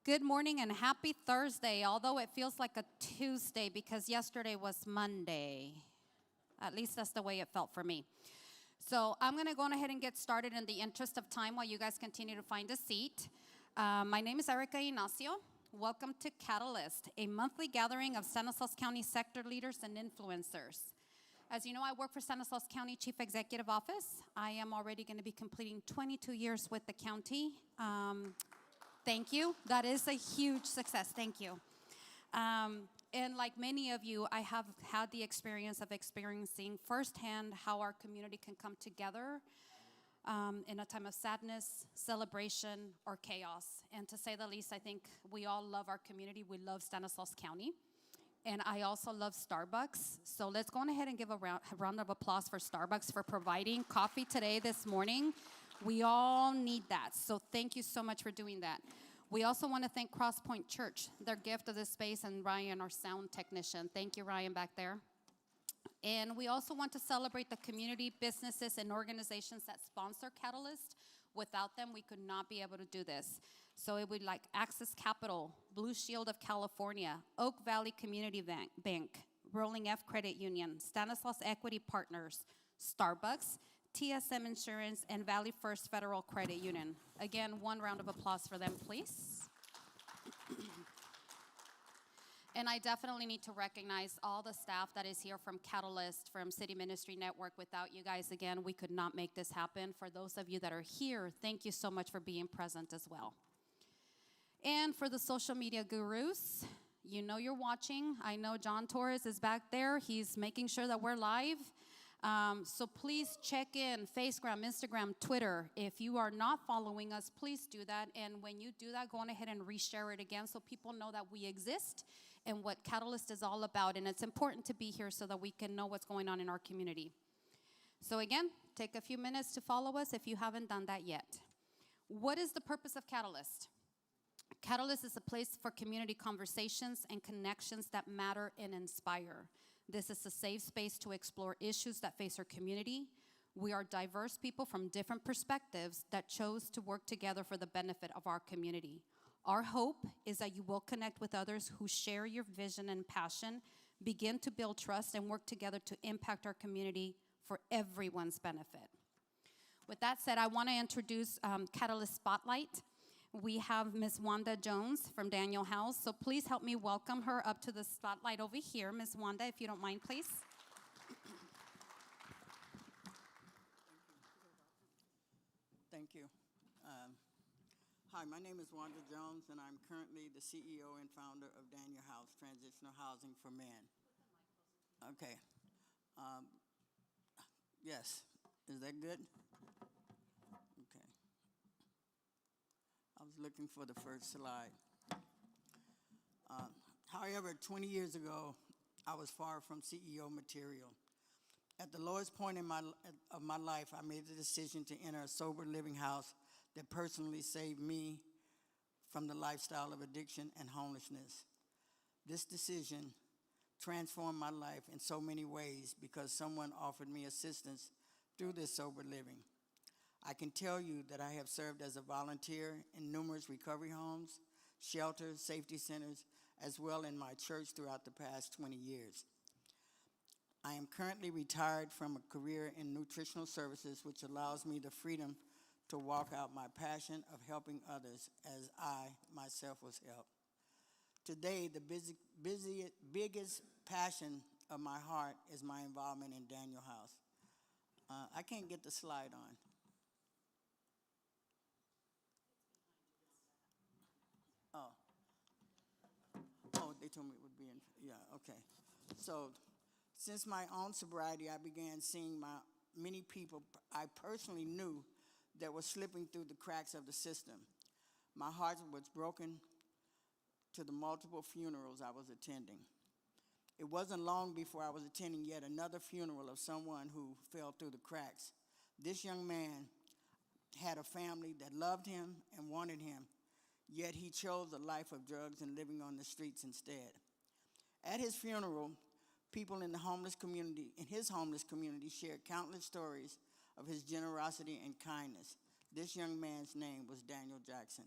Good morning and happy Thursday, although it feels like a Tuesday because yesterday was Monday. At least that's the way it felt for me. So I'm going to go ahead and get started in the interest of time while you guys continue to find a seat. My name is Erica Ignacio. Welcome to Catalyst, a monthly gathering of Stanislaus County sector leaders and influencers. As you know, I work for Stanislaus County Chief Executive Office. I am already going to be completing 22 years with the county. Thank you. That is a huge success. Thank you. And like many of you, I have had the experience of experiencing firsthand how our community can come together in a time of sadness, celebration, or chaos. And to say the least, I think we all love our community. We love Stanislaus County. And I also love Starbucks. So let's go ahead and give a round of applause for Starbucks for providing coffee today, this morning. We all need that. So thank you so much for doing that. We also want to thank Crosspoint Church, their gift of this space, and Ryan, our sound technician. Thank you, Ryan, back there. And we also want to celebrate the community, businesses, and organizations that sponsor Catalyst. Without them, we could not be able to do this. So it would like Access Capital, Blue Shield of California, Oak Valley Community Bank, Rolling F Credit Union, Stanislaus Equity Partners, Starbucks, TSM Insurance, and Valley First Federal Credit Union. Again, one round of applause for them, please. And I definitely need to recognize all the staff that is here from Catalyst, from City Ministry Network. Without you guys, again, we could not make this happen. For those of you that are here, thank you so much for being present as well. And for the social media gurus, you know you're watching. I know John Torres is back there. He's making sure that we're live. So please check in Facebook, Instagram, Twitter. If you are not following us, please do that. And when you do that, go on ahead and reshare it again so people know that we exist and what Catalyst is all about. And it's important to be here so that we can know what's going on in our community. So again, take a few minutes to follow us if you haven't done that yet. What is the purpose of Catalyst? Catalyst is a place for community conversations and connections that matter and inspire. This is a safe space to explore issues that face our community. We are diverse people from different perspectives that chose to work together for the benefit of our community. Our hope is that you will connect with others who share your vision and passion, begin to build trust, and work together to impact our community for everyone's benefit. With that said, I want to introduce Catalyst Spotlight. We have Ms. Wanda Jones from Daniel House, so please help me welcome her up to the spotlight over here. Ms. Wanda, if you don't mind, please. Thank you. Hi, my name is Wanda Jones, and I'm currently the CEO and founder of Daniel House, Transitional Housing for Men. Okay. Yes. Is that good? Okay. I was looking for the first slide. However, 20 years ago, I was far from CEO material. At the lowest point of my life, I made the decision to enter a sober living house that personally saved me from the lifestyle of addiction and homelessness. This decision transformed my life in so many ways because someone offered me assistance through this sober living. I can tell you that I have served as a volunteer in numerous recovery homes, shelters, safety centers, as well in my church throughout the past 20 years. I am currently retired from a career in nutritional services, which allows me the freedom to walk out my passion of helping others as I myself was helped. Today, the biggest passion of my heart is my involvement in Daniel House. I can't get the slide on. Oh, they told me it would be in, yeah, okay. So, since my own sobriety, I began seeing many people I personally knew that were slipping through the cracks of the system. My heart was broken to the multiple funerals I was attending. It wasn't long before I was attending yet another funeral of someone who fell through the cracks. This young man had a family that loved him and wanted him, yet he chose a life of drugs and living on the streets instead. At his funeral, people in his homeless community shared countless stories of his generosity and kindness. This young man's name was Daniel Jackson.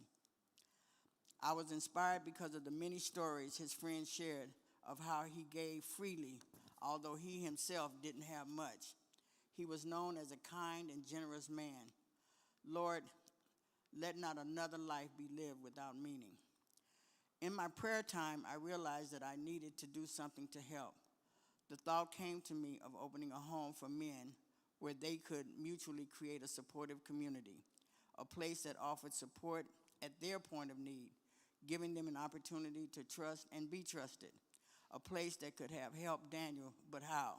I was inspired because of the many stories his friends shared of how he gave freely, although he himself didn't have much. He was known as a kind and generous man. Lord, let not another life be lived without meaning. In my prayer time, I realized that I needed to do something to help. The thought came to me of opening a home for men where they could mutually create a supportive community, a place that offered support at their point of need, giving them an opportunity to trust and be trusted, a place that could have helped Daniel, but how?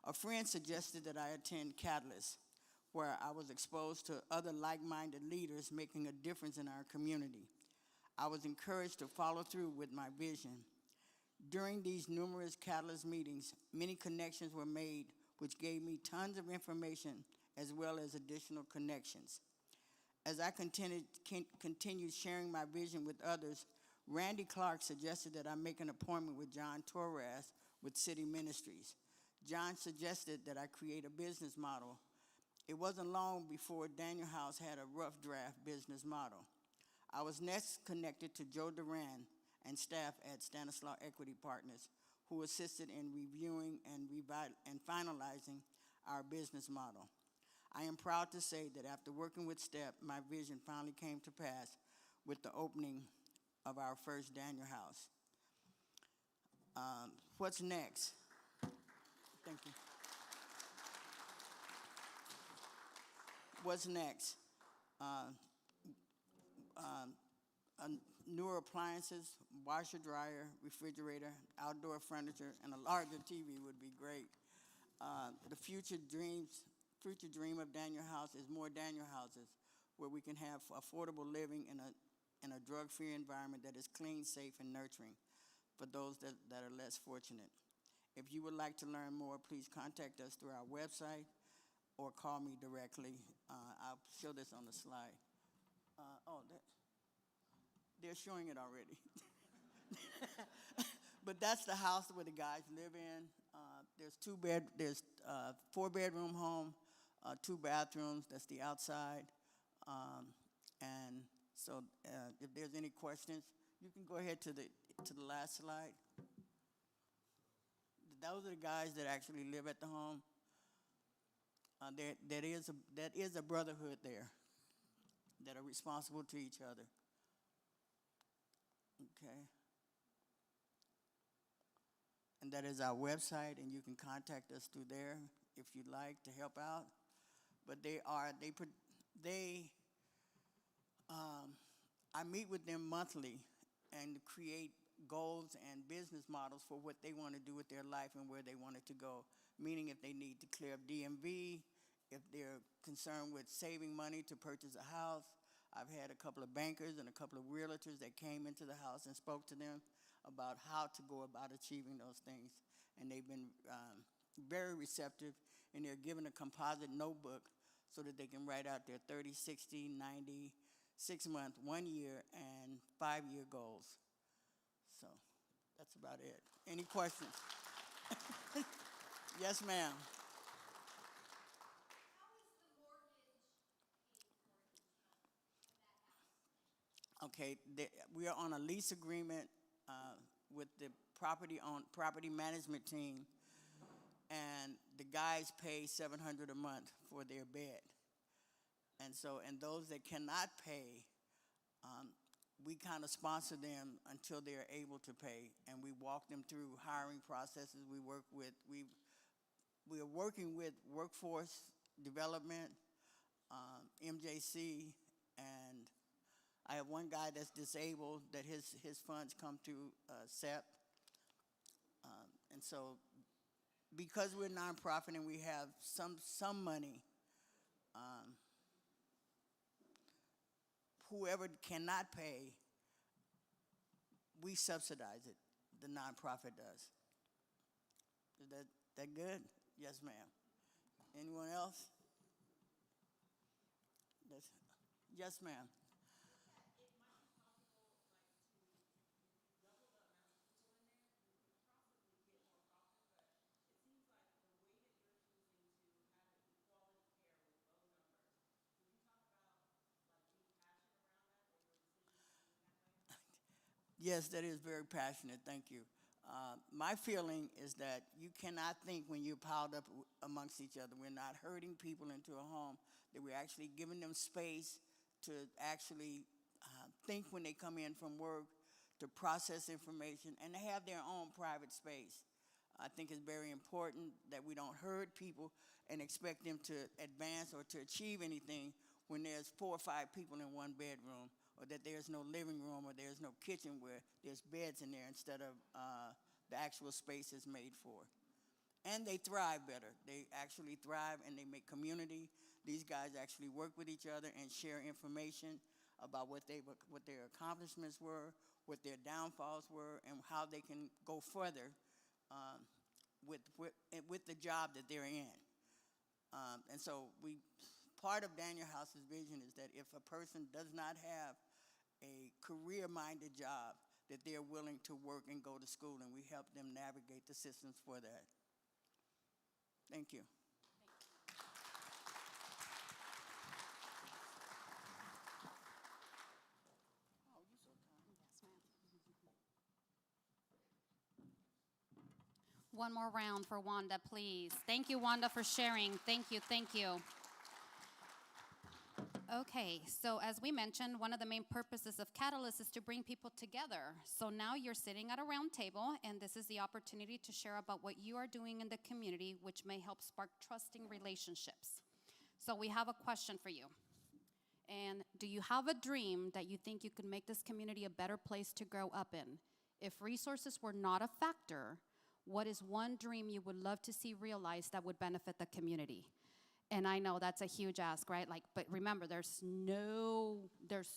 A friend suggested that I attend Catalyst, where I was exposed to other like-minded leaders making a difference in our community. I was encouraged to follow through with my vision. During these numerous Catalyst meetings, many connections were made, which gave me tons of information as well as additional connections. As I continued sharing my vision with others, Randy Clark suggested that I make an appointment with John Torres with City Ministries. John suggested that I create a business model. It wasn't long before Daniel House had a rough draft business model. I was next connected to Joe Duran and staff at Stanislaus Equity Partners, who assisted in reviewing and finalizing our business model. I am proud to say that after working with STEP, my vision finally came to pass with the opening of our first Daniel House. What's next? Thank you. What's next? Newer appliances, washer, dryer, refrigerator, outdoor furniture, and a larger TV would be great. The future dream of Daniel House is more Daniel Houses, where we can have affordable living in a drug-free environment that is clean, safe, and nurturing for those that are less fortunate. If you would like to learn more, please contact us through our website or call me directly. I'll show this on the slide. They're showing it already. But that's the house where the guys live in. There's 4-bedroom home, 2 bathrooms. That's the outside. And so, if there's any questions, you can go ahead to the last slide. Those are the guys that actually live at the home. That is a brotherhood there that are responsible to each other. Okay. And that is our website, and you can contact us through there if you'd like to help out. But I meet with them monthly and create goals and business models for what they want to do with their life and where they want it to go. Meaning if they need to clear up DMV, if they're concerned with saving money to purchase a house. I've had a couple of bankers and a couple of realtors that came into the house and spoke to them about how to go about achieving those things. And they've been very receptive, and they're given a composite notebook so that they can write out their 30, 60, 90, 6-month, 1 year, and 5-year goals. So that's about it. Any questions? Yes, ma'am. Okay, we are on a lease agreement with the property management team, and the guys pay $700 a month for their bed. And those that cannot pay, we kind of sponsor them until they're able to pay, and we walk them through hiring processes. We are working with workforce development, MJC, and I have one guy that's disabled that his funds come through SEP. And so because we're nonprofit and we have some money, whoever cannot pay, we subsidize it. The nonprofit does. Is that good? Yes, ma'am. Anyone else? Yes, ma'am. Yes, that is very passionate. Thank you. My feeling is that you cannot think when you're piled up amongst each other. We're not herding people into a home, that we're actually giving them space to actually think when they come in from work, to process information, and to have their own private space. I think it's very important that we don't herd people and expect them to advance or to achieve anything when there's 4 or 5 people in one bedroom, or that there's no living room, or there's no kitchen where there's beds in there instead of the actual space is made for. And they thrive better. They actually thrive and they make community. These guys actually work with each other and share information about what their accomplishments were, what their downfalls were, and how they can go further with the job that they're in. And so part of Daniel House's vision is that if a person does not have a career-minded job, that they're willing to work and go to school, and we help them navigate the systems for that. Thank you. One more round for Wanda, please. Thank you, Wanda, for sharing. Thank you, thank you. Okay, so as we mentioned, one of the main purposes of Catalyst is to bring people together. So now you're sitting at a round table, and this is the opportunity to share about what you are doing in the community, which may help spark trusting relationships. So we have a question for you. And do you have a dream that you think you could make this community a better place to grow up in? If resources were not a factor, what is one dream you would love to see realized that would benefit the community? And I know that's a huge ask, right? But remember, there's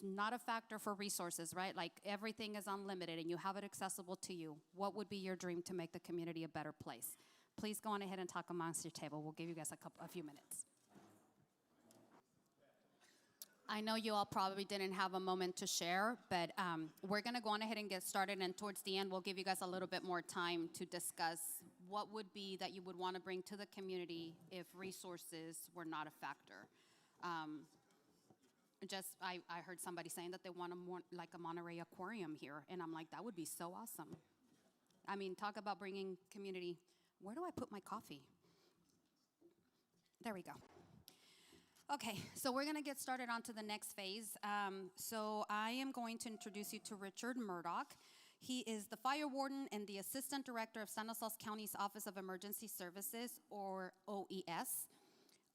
not a factor for resources, right? Like everything is unlimited and you have it accessible to you. What would be your dream to make the community a better place? Please go on ahead and talk amongst your table. We'll give you guys a few minutes. I know you all probably didn't have a moment to share, but we're going to go on ahead and get started, and towards the end, we'll give you guys a little bit more time to discuss what would be that you would want to bring to the community if resources were not a factor. I heard somebody saying that they want a Monterey aquarium here, and I'm like, that would be so awesome. I mean, talk about bringing community. Where do I put my coffee? There we go. Okay, so we're going to get started on to the next phase. So I am going to introduce you to Richard Murdock. He is the fire warden and the assistant director of Stanislaus County's Office of Emergency Services, or OES.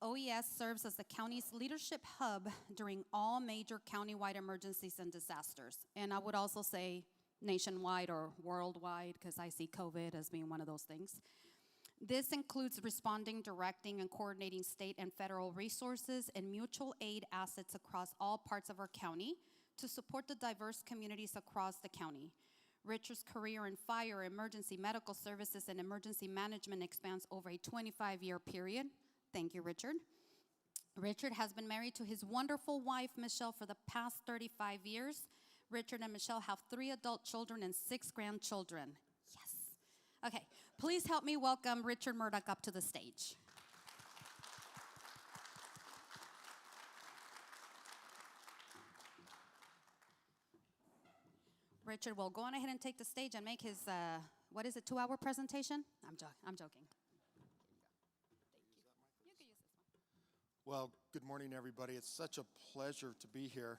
OES serves as the county's leadership hub during all major countywide emergencies and disasters. And I would also say nationwide or worldwide, because I see COVID as being one of those things. This includes responding, directing, and coordinating state and federal resources and mutual aid assets across all parts of our county to support the diverse communities across the county. Richard's career in fire, emergency medical services, and emergency management expands over a 25-year period. Thank you, Richard. Richard has been married to his wonderful wife, Michelle, for the past 35 years. Richard and Michelle have 3 adult children and 6 grandchildren. Yes. Okay, please help me welcome Richard Murdock up to the stage. Richard will go on ahead and take the stage and make his, 2-hour presentation? I'm joking. Well, good morning, everybody. It's such a pleasure to be here.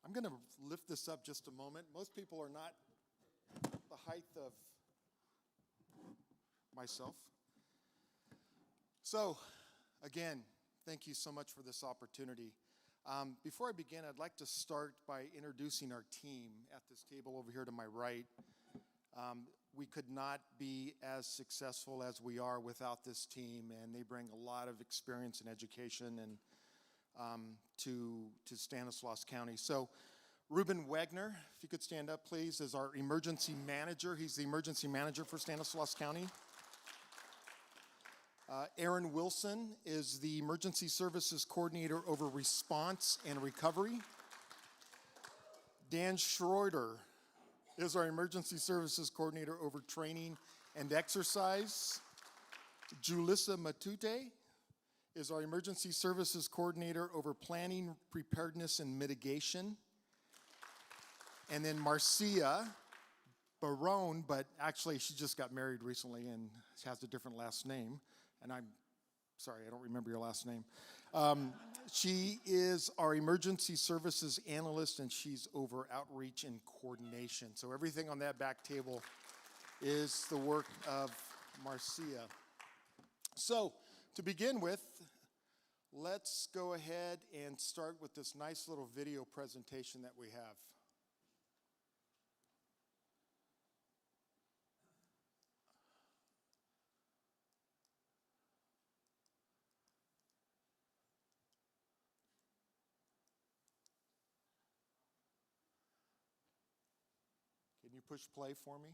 I'm going to lift this up just a moment. Most people are not the height of myself. So, again, thank you so much for this opportunity. Before I begin, I'd like to start by introducing our team at this table over here to my right. We could not be as successful as we are without this team, and they bring a lot of experience and education and to Stanislaus County. So, Ruben Wagner, if you could stand up, please, is our emergency manager. He's the emergency manager for Stanislaus County. Aaron Wilson is the emergency services coordinator over response and recovery. Dan Schroeder is our emergency services coordinator over training and exercise. Julissa Matute is our emergency services coordinator over planning, preparedness, and mitigation. And then Marcia Barone, but actually she just got married recently and has a different last name. And I'm sorry, I don't remember your last name. She is our emergency services analyst, and she's over outreach and coordination. So everything on that back table is the work of Marcia. So to begin with, let's go ahead and start with this nice little video presentation that we have. Can you push play for me?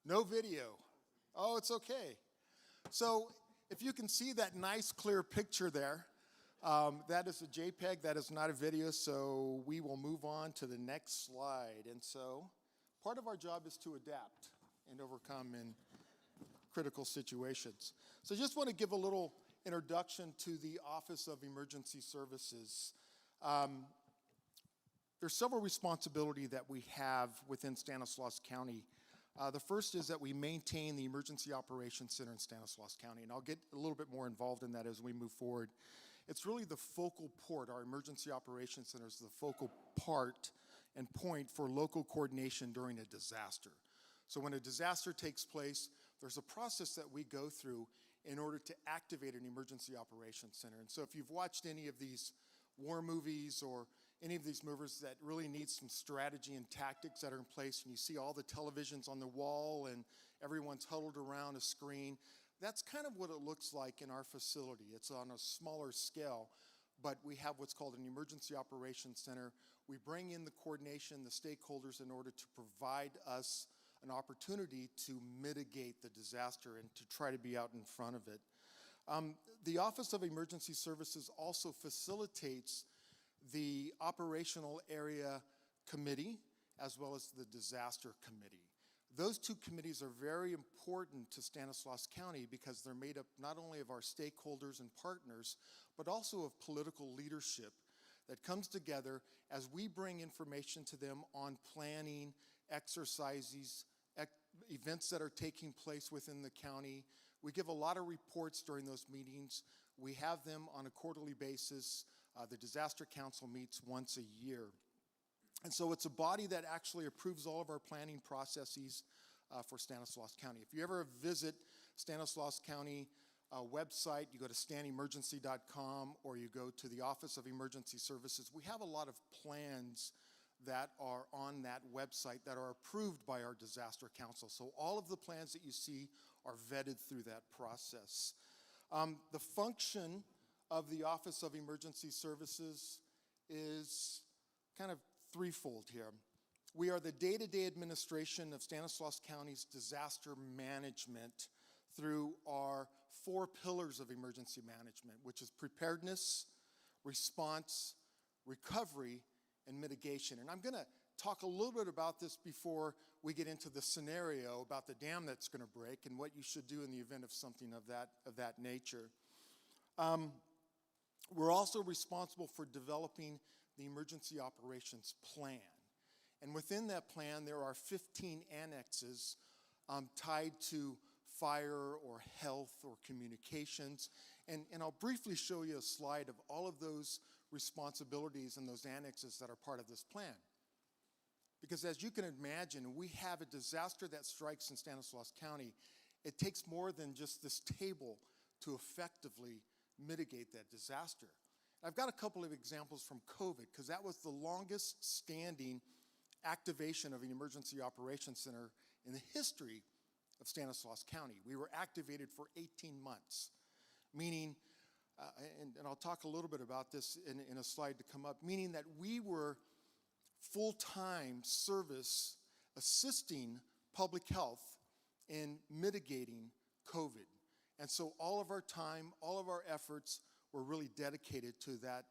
No video. Oh, it's okay. So if you can see that nice clear picture there, that is a JPEG, that is not a video, so we will move on to the next slide. And so part of our job is to adapt and overcome in critical situations. So I just want to give a little introduction to the Office of Emergency Services. There's several responsibilities that we have within Stanislaus County. The first is that we maintain the Emergency Operations Center in Stanislaus County, and I'll get a little bit more involved in that as we move forward. It's really the focal point. Our Emergency Operations Center is the focal part and point for local coordination during a disaster. So when a disaster takes place, there's a process that we go through in order to activate an Emergency Operations Center. And so if you've watched any of these war movies or any of these movies that really need some strategy and tactics that are in place, and you see all the televisions on the wall and everyone's huddled around a screen, that's kind of what it looks like in our facility. It's on a smaller scale, but we have what's called an Emergency Operations Center. We bring in the coordination, the stakeholders, in order to provide us an opportunity to mitigate the disaster and to try to be out in front of it. The Office of Emergency Services also facilitates the Operational Area Committee as well as the Disaster Committee. Those two committees are very important to Stanislaus County because they're made up not only of our stakeholders and partners, but also of political leadership that comes together as we bring information to them on planning, exercises, events that are taking place within the county. We give a lot of reports during those meetings. We have them on a quarterly basis. The Disaster Council meets once a year. And so it's a body that actually approves all of our planning processes for Stanislaus County. If you ever visit Stanislaus County website, you go to stanemergency.com or you go to the Office of Emergency Services, we have a lot of plans that are on that website that are approved by our Disaster Council. So all of the plans that you see are vetted through that process. The function of the Office of Emergency Services is kind of threefold here. We are the day-to-day administration of Stanislaus County's disaster management through our 4 pillars of emergency management, which is preparedness, response, recovery, and mitigation. And I'm going to talk a little bit about this before we get into the scenario about the dam that's going to break and what you should do in the event of something of that nature. We're also responsible for developing the emergency operations plan. And within that plan, there are 15 annexes tied to fire or health or communications. And I'll briefly show you a slide of all of those responsibilities and those annexes that are part of this plan. Because as you can imagine, we have a disaster that strikes in Stanislaus County. It takes more than just this table to effectively mitigate that disaster. I've got a couple of examples from COVID, because that was the longest standing activation of an emergency operations center in the history of Stanislaus County. We were activated for 18 months, meaning, and I'll talk a little bit about this in a slide to come up, meaning that we were full-time service assisting public health in mitigating COVID. And so all of our time, all of our efforts were really dedicated to that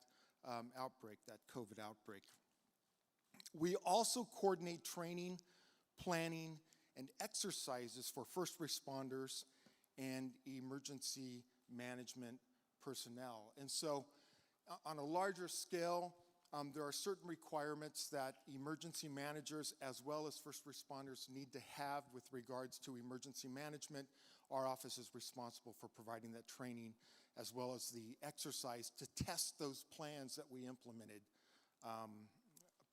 outbreak, that COVID outbreak. We also coordinate training, planning, and exercises for first responders and emergency management personnel. And so on a larger scale, there are certain requirements that emergency managers as well as first responders need to have with regards to emergency management. Our office is responsible for providing that training as well as the exercise to test those plans that we implemented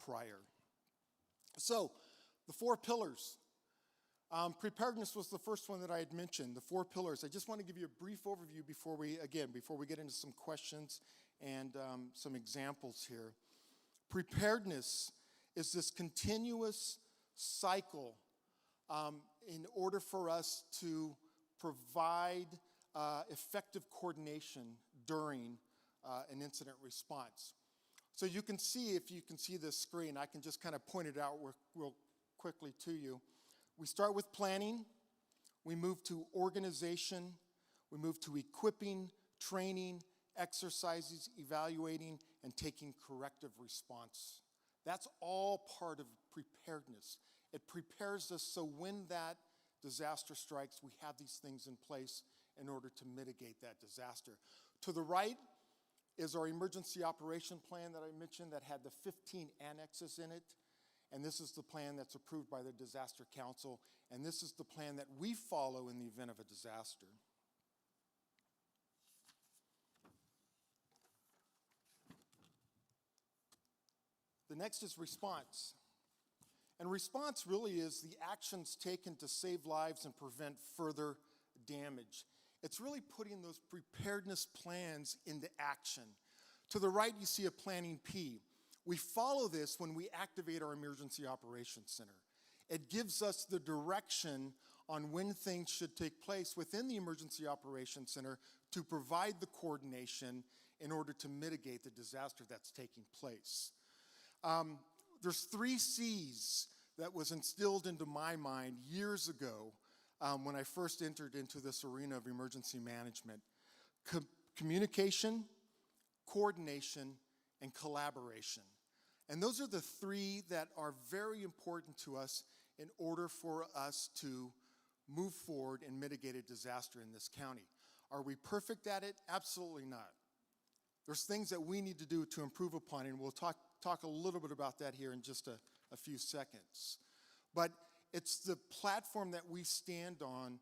prior. So, the 4 pillars. Preparedness was the first one that I had mentioned, the 4 pillars. I just want to give you a brief overview before we get into some questions and some examples here. Preparedness is this continuous cycle in order for us to provide effective coordination during an incident response. So you can see, if you can see this screen, I can just kind of point it out real quickly to you. We start with planning, we move to organization, we move to equipping, training, exercises, evaluating, and taking corrective response. That's all part of preparedness. It prepares us so when that disaster strikes, we have these things in place in order to mitigate that disaster. To the right is our emergency operation plan that I mentioned that had the 15 annexes in it. And this is the plan that's approved by the Disaster Council. And this is the plan that we follow in the event of a disaster. The next is response. And response really is the actions taken to save lives and prevent further damage. It's really putting those preparedness plans into action. To the right, you see a planning P. We follow this when we activate our Emergency Operations Center. It gives us the direction on when things should take place within the Emergency Operations Center to provide the coordination in order to mitigate the disaster that's taking place. There's 3 C's that was instilled into my mind years ago when I first entered into this arena of emergency management. Communication, coordination, and collaboration. And those are the 3 that are very important to us in order for us to move forward and mitigate a disaster in this county. Are we perfect at it? Absolutely not. There's things that we need to do to improve upon, and we'll talk a little bit about that here in just a few seconds. But it's the platform that we stand on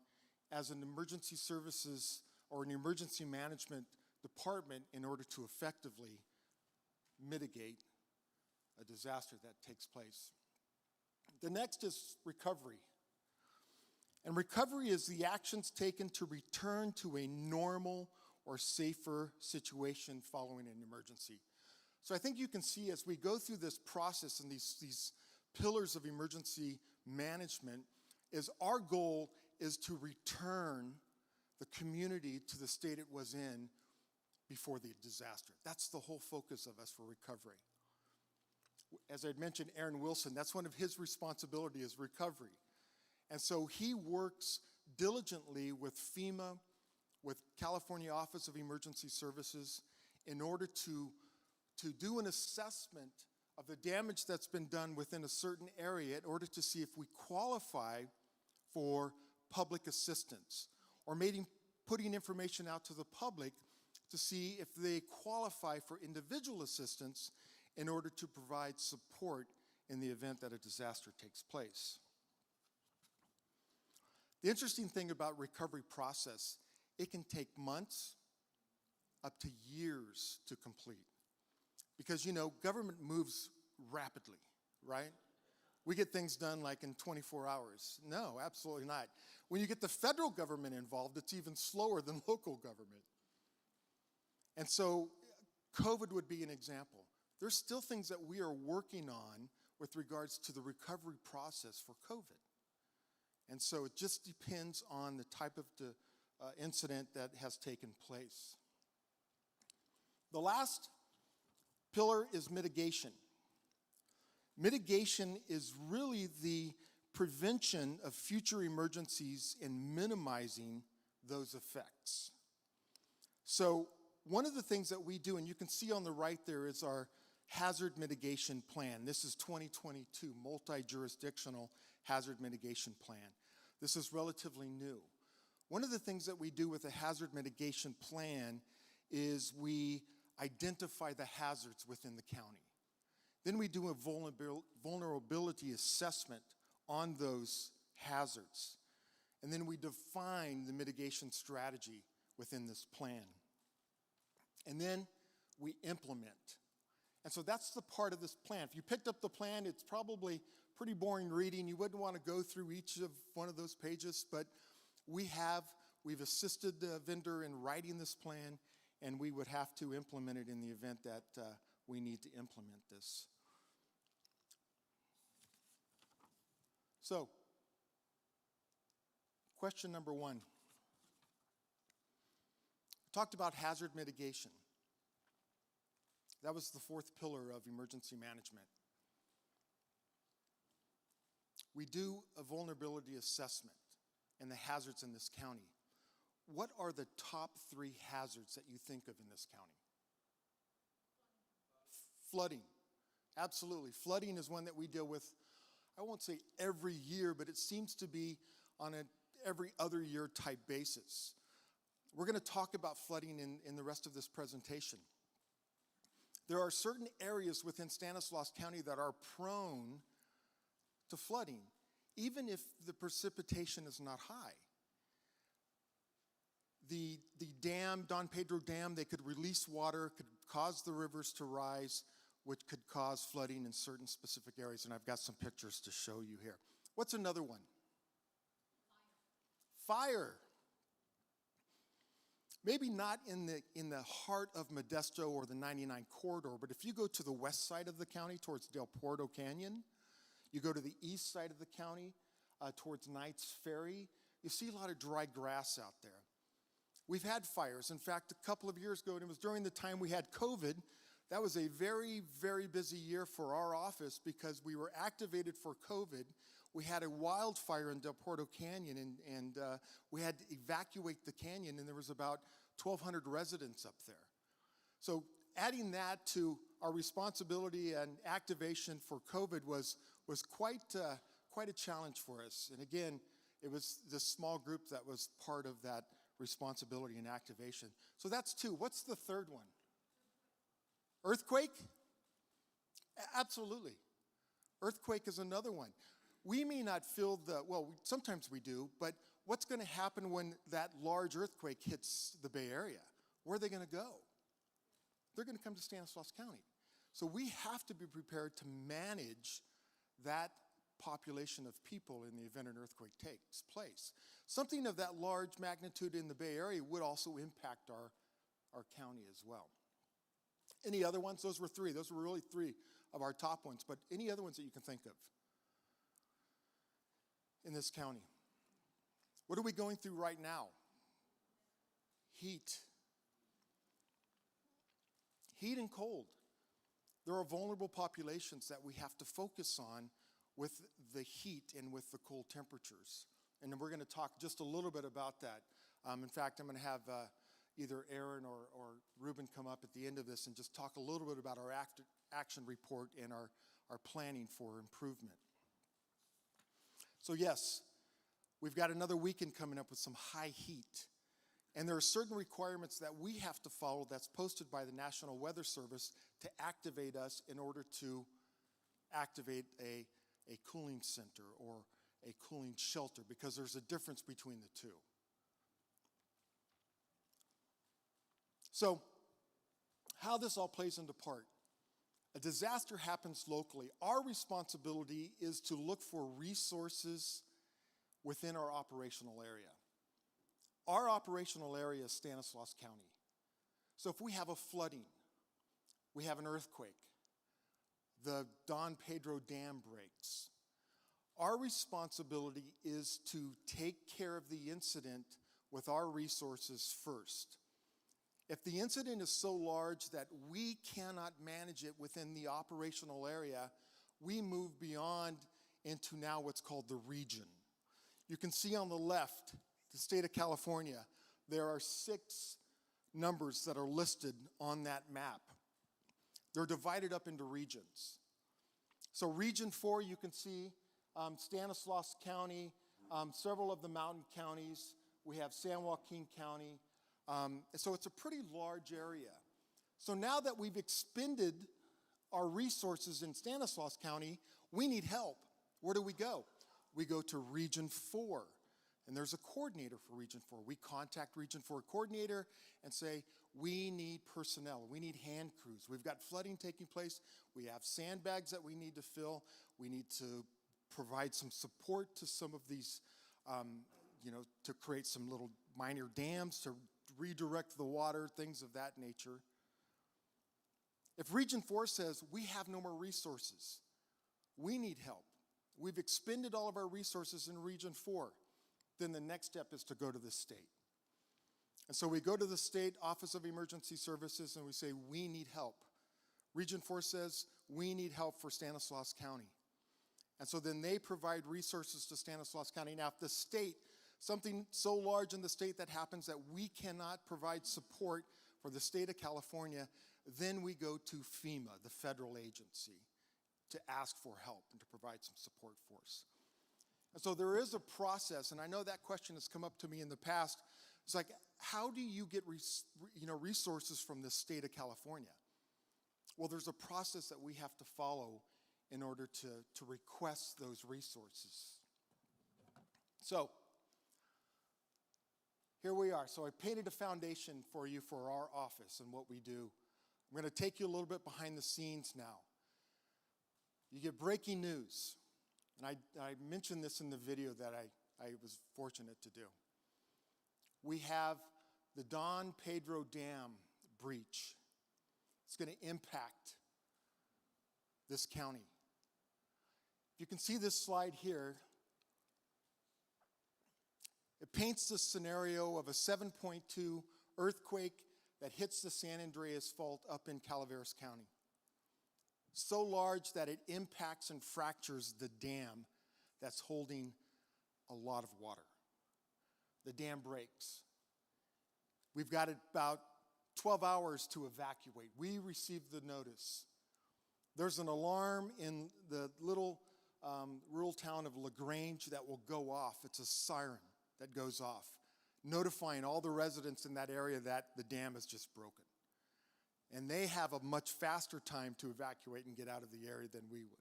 as an emergency services or an emergency management department in order to effectively mitigate a disaster that takes place. The next is recovery. And recovery is the actions taken to return to a normal or safer situation following an emergency. So I think you can see as we go through this process and these pillars of emergency management is our goal is to return the community to the state it was in before the disaster. That's the whole focus of us for recovery. As I mentioned, Aaron Wilson, that's one of his responsibilities is recovery. And so he works diligently with FEMA, with California Office of Emergency Services, in order to do an assessment of the damage that's been done within a certain area in order to see if we qualify for public assistance, or maybe putting information out to the public to see if they qualify for individual assistance in order to provide support in the event that a disaster takes place. The interesting thing about recovery process, it can take months up to years to complete. Because, you know, government moves rapidly, right? We get things done like in 24 hours. No, absolutely not. When you get the federal government involved, it's even slower than local government. And so COVID would be an example. There's still things that we are working on with regards to the recovery process for COVID. And so it just depends on the type of incident that has taken place. The last pillar is mitigation. Mitigation is really the prevention of future emergencies and minimizing those effects. So one of the things that we do, and you can see on the right there, is our hazard mitigation plan. This is 2022, multi-jurisdictional hazard mitigation plan. This is relatively new. One of the things that we do with a hazard mitigation plan is we identify the hazards within the county. Then we do a vulnerability assessment on those hazards. And then we define the mitigation strategy within this plan. And then we implement. And so that's the part of this plan. If you picked up the plan, it's probably pretty boring reading. You wouldn't want to go through each of one of those pages, but we've assisted the vendor in writing this plan, and we would have to implement it in the event that we need to implement this. So, question number 1. We talked about hazard mitigation. That was the 4th pillar of emergency management. We do a vulnerability assessment and the hazards in this county. What are the top 3 hazards that you think of in this county? Flooding. Absolutely. Flooding is one that we deal with, I won't say every year, but it seems to be on an every other year type basis. We're going to talk about flooding in the rest of this presentation. There are certain areas within Stanislaus County that are prone to flooding, even if the precipitation is not high. The dam, Don Pedro Dam, they could release water, could cause the rivers to rise, which could cause flooding in certain specific areas, and I've got some pictures to show you here. What's another one? Fire. Maybe not in the heart of Modesto or the 99 corridor, but if you go to the west side of the county towards Del Porto Canyon, you go to the east side of the county towards Knights Ferry, you see a lot of dry grass out there. We've had fires. In fact, a couple of years ago, and it was during the time we had COVID, that was a very, very busy year for our office because we were activated for COVID. We had a wildfire in Del Porto Canyon, and we had to evacuate the canyon, and there was about 1,200 residents up there. So adding that to our responsibility and activation for COVID was quite a challenge for us. And again, it was this small group that was part of that responsibility and activation. So that's 2. What's the 3rd one? Earthquake? Absolutely. Earthquake is another one. We may not feel sometimes we do, but what's going to happen when that large earthquake hits the Bay Area? Where are they going to go? They're going to come to Stanislaus County. So we have to be prepared to manage that population of people in the event an earthquake takes place. Something of that large magnitude in the Bay Area would also impact our county as well. Any other ones? Those were 3. Those were really 3 of our top ones, but any other ones that you can think of in this county? What are we going through right now? Heat. Heat and cold. There are vulnerable populations that we have to focus on with the heat and with the cold temperatures. And we're going to talk just a little bit about that. In fact, I'm going to have either Aaron or Ruben come up at the end of this and just talk a little bit about our action report and our planning for improvement. So yes, we've got another weekend coming up with some high heat. And there are certain requirements that we have to follow that's posted by the National Weather Service to activate us in order to activate a cooling center or a cooling shelter, because there's a difference between the 2. So, how this all plays into part. A disaster happens locally. Our responsibility is to look for resources within our operational area. Our operational area is Stanislaus County. So if we have a flooding, we have an earthquake, the Don Pedro Dam breaks, our responsibility is to take care of the incident with our resources first. If the incident is so large that we cannot manage it within the operational area, we move beyond into now what's called the region. You can see on the left, the state of California, there are 6 numbers that are listed on that map. They're divided up into regions. So region 4, you can see Stanislaus County, several of the mountain counties. We have San Joaquin County. So it's a pretty large area. So now that we've expended our resources in Stanislaus County, we need help. Where do we go? We go to Region 4, and there's a coordinator for Region 4. We contact Region 4 coordinator and say, we need personnel. We need hand crews. We've got flooding taking place. We have sandbags that we need to fill. We need to provide some support to some of these, to create some little minor dams to redirect the water, things of that nature. If Region 4 says, we have no more resources, we need help, we've expended all of our resources in Region 4, then the next step is to go to the state. And so we go to the State Office of Emergency Services and we say, we need help. Region 4 says, we need help for Stanislaus County. And so then they provide resources to Stanislaus County. Now, if the state, something so large in the state that happens that we cannot provide support for the state of California, then we go to FEMA, the federal agency, to ask for help and to provide some support for us. And so there is a process, and I know that question has come up to me in the past. It's like, how do you get resources from the state of California? Well, there's a process that we have to follow in order to request those resources. So, here we are. So I painted a foundation for you for our office and what we do. I'm going to take you a little bit behind the scenes now. You get breaking news. And I mentioned this in the video that I was fortunate to do. We have the Don Pedro Dam breach. It's going to impact this county. You can see this slide here. It paints the scenario of a 7.2 earthquake that hits the San Andreas Fault up in Calaveras County. So large that it impacts and fractures the dam that's holding a lot of water. The dam breaks. We've got about 12 hours to evacuate. We received the notice. There's an alarm in the little rural town of LaGrange that will go off. It's a siren that goes off, notifying all the residents in that area that the dam is just broken. And they have a much faster time to evacuate and get out of the area than we would.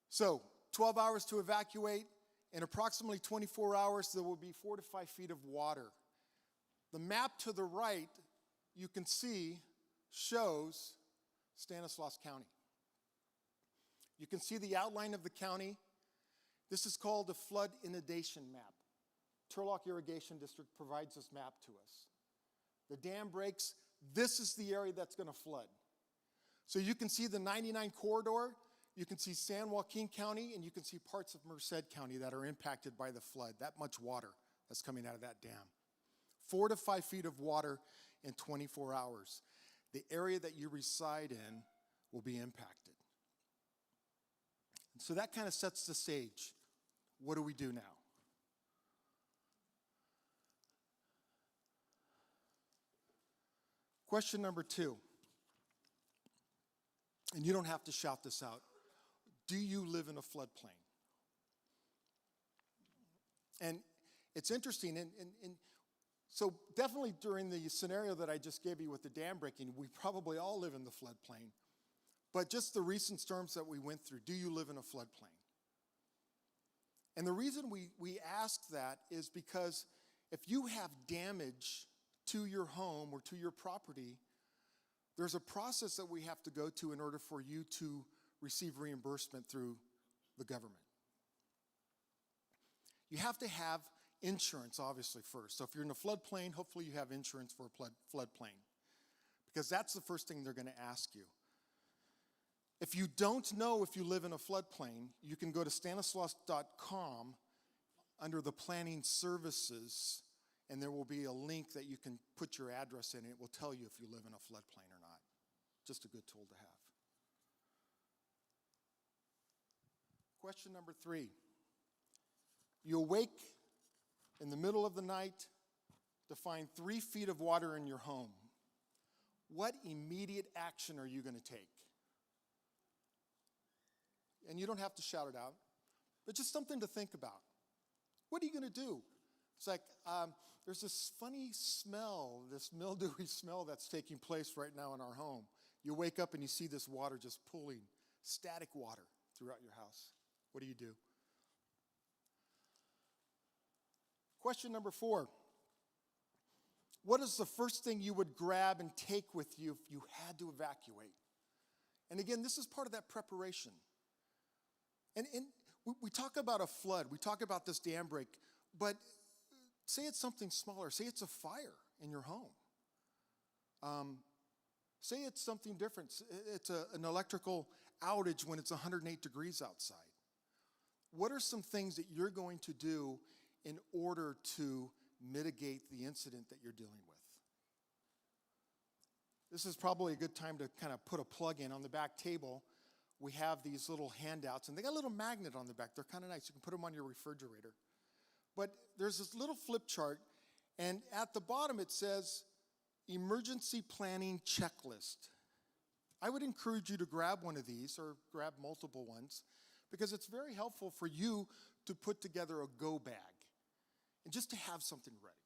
So, 12 hours to evacuate. In approximately 24 hours, there will be 4 to 5 feet of water. The map to the right, you can see, shows Stanislaus County. You can see the outline of the county. This is called a flood inundation map. Turlock Irrigation District provides this map to us. The dam breaks. This is the area that's going to flood. So you can see the 99 corridor, you can see San Joaquin County, and you can see parts of Merced County that are impacted by the flood. That much water that's coming out of that dam. 4 to 5 feet of water in 24 hours. The area that you reside in will be impacted. So that kind of sets the stage. What do we do now? Question number 2. And you don't have to shout this out. Do you live in a floodplain? And it's interesting, and so definitely during the scenario that I just gave you with the dam breaking, we probably all live in the floodplain. But just the recent storms that we went through, do you live in a floodplain? And the reason we ask that is because if you have damage to your home or to your property, there's a process that we have to go to in order for you to receive reimbursement through the government. You have to have insurance, obviously, first. So if you're in a floodplain, hopefully you have insurance for a floodplain, because that's the first thing they're going to ask you. If you don't know if you live in a floodplain, you can go to stanislaus.com under the planning services, and there will be a link that you can put your address in, and it will tell you if you live in a floodplain or not. Just a good tool to have. Question number 3. You awake in the middle of the night to find 3 feet of water in your home. What immediate action are you going to take? and you don't have to shout it out, but just something to think about. What are you going to do? It's like there's this funny smell, this mildewy smell that's taking place right now in our home. You wake up and you see this water just pooling, static water throughout your house. What do? Question number 4. What is the first thing you would grab and take with you if you had to evacuate? And again, this is part of that preparation. And we talk about a flood, we talk about this dam break, but say it's something smaller. Say it's a fire in your home. Say it's something different. It's an electrical outage when it's 108 degrees outside. What are some things that you're going to do in order to mitigate the incident that you're dealing with? This is probably a good time to kind of put a plug in. On the back table, we have these little handouts, and they got a little magnet on the back. They're kind of nice. You can put them on your refrigerator. But there's this little flip chart, and at the bottom it says, Emergency Planning Checklist. I would encourage you to grab one of these or grab multiple ones because it's very helpful for you to put together a go bag and just to have something ready